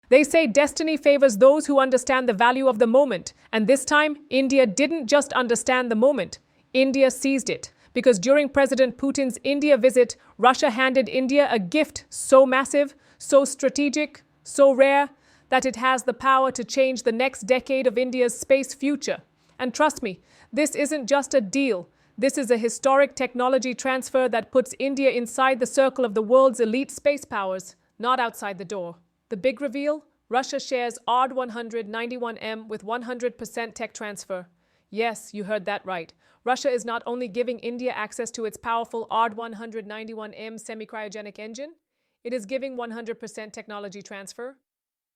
They say destiny favors those who understand the value of the moment. And this time, India didn't just understand the moment. India seized it. Because during President Putin's India visit, Russia handed India a gift so massive, so strategic, so rare, that it has the power to change the next decade of India's space future. And trust me, this isn't just a deal. This is a historic technology transfer that puts India inside the circle of the world's elite space powers, not outside the door. The big reveal? Russia shares Ard-191M with 100% tech transfer. Yes, you heard that right. Russia is not only giving India access to its powerful Ard-191M semi-cryogenic engine, it is giving 100% technology transfer,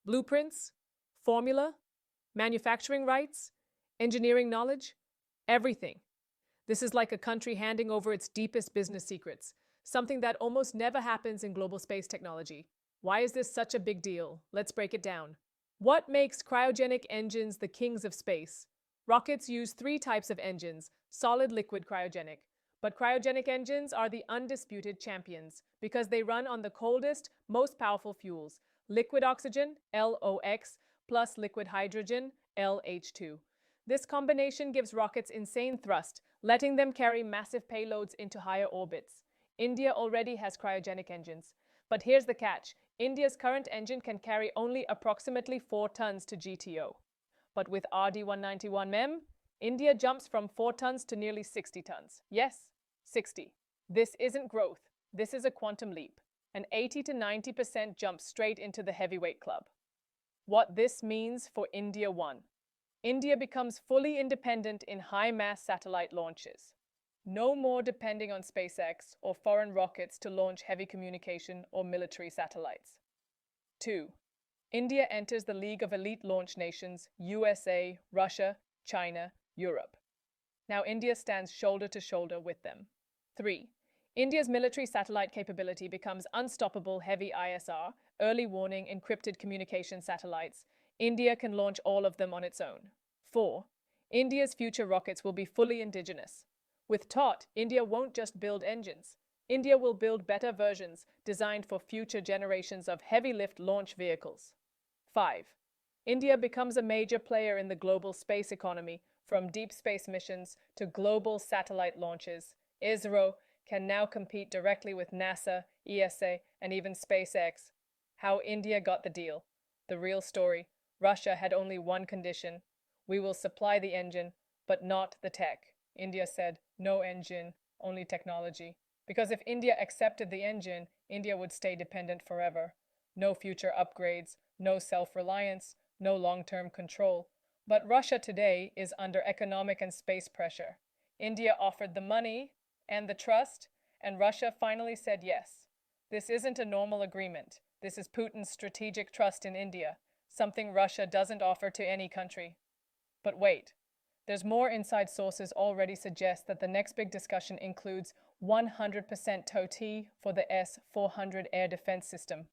blueprints, formula, manufacturing rights, engineering knowledge, everything. This is like a country handing over its deepest business secrets, something that almost never happens in global space technology. Why is this such a big deal? Let's break it down. What makes cryogenic engines the kings of space? Rockets use three types of engines: solid, liquid, cryogenic. But cryogenic engines are the undisputed champions because they run on the coldest, most powerful fuels: liquid oxygen, LOX, plus liquid hydrogen, LH2. This combination gives rockets insane thrust, letting them carry massive payloads into higher orbits. India already has cryogenic engines. But here's the catch. India's current engine can carry only approximately 4 tons to GTO. But with RD-191M, India jumps from 4 tons to nearly 60 tons. Yes, 60. This isn't growth. This is a quantum leap. An 80 to 90% jump straight into the heavyweight club. What this means for India: 1. India becomes fully independent in high-mass satellite launches. No more depending on SpaceX or foreign rockets to launch heavy communication or military satellites. 2. India enters the League of Elite Launch Nations: USA, Russia, China, Europe. Now India stands shoulder to shoulder with them. 3. India's military satellite capability becomes unstoppable heavy ISR, early warning, encrypted communication satellites. India can launch all of them on its own. 4. India's future rockets will be fully indigenous. With TOT, India won't just build engines. India will build better versions designed for future generations of heavy-lift launch vehicles. 5. India becomes a major player in the global space economy, from deep space missions to global satellite launches. ISRO can now compete directly with NASA, ESA, and even SpaceX. How India got the deal. The real story: Russia had only one condition: we will supply the engine, but not the tech. India said, no engine, only technology. Because if India accepted the engine, India would stay dependent forever. No future upgrades, no self-reliance, no long-term control. But Russia today is under economic and space pressure. India offered the money and the trust, and Russia finally said yes. This isn't a normal agreement. This is Putin's strategic trust in India, something Russia doesn't offer to any country. But wait. There's more. Inside sources already suggest that the next big discussion includes 100% TOT for the S-400 air defense system.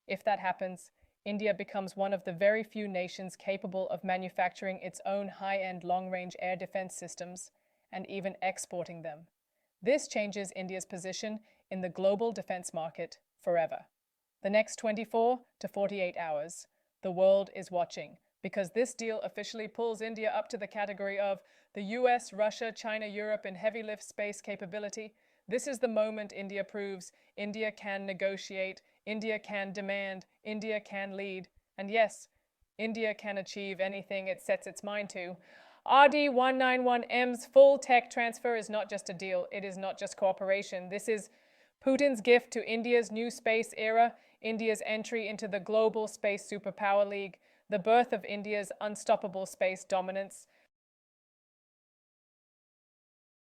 If that happens, India becomes one of the very few nations capable of manufacturing its own high-end long-range air defense systems and even exporting them. This changes India's position in the global defense market forever. The next 24 to 48 hours, the world is watching, because this deal officially pulls India up to the category of the US, Russia, China, Europe in heavy lift space capability. This is the moment India proves India can negotiate, India can demand, India can lead. And yes, India can achieve anything it sets its mind to. RD-191M's full tech transfer is not just a deal, it is not just cooperation. This is Putin's gift to India's new space era, India's entry into the global Space Superpower League, the birth of India's unstoppable space dominance.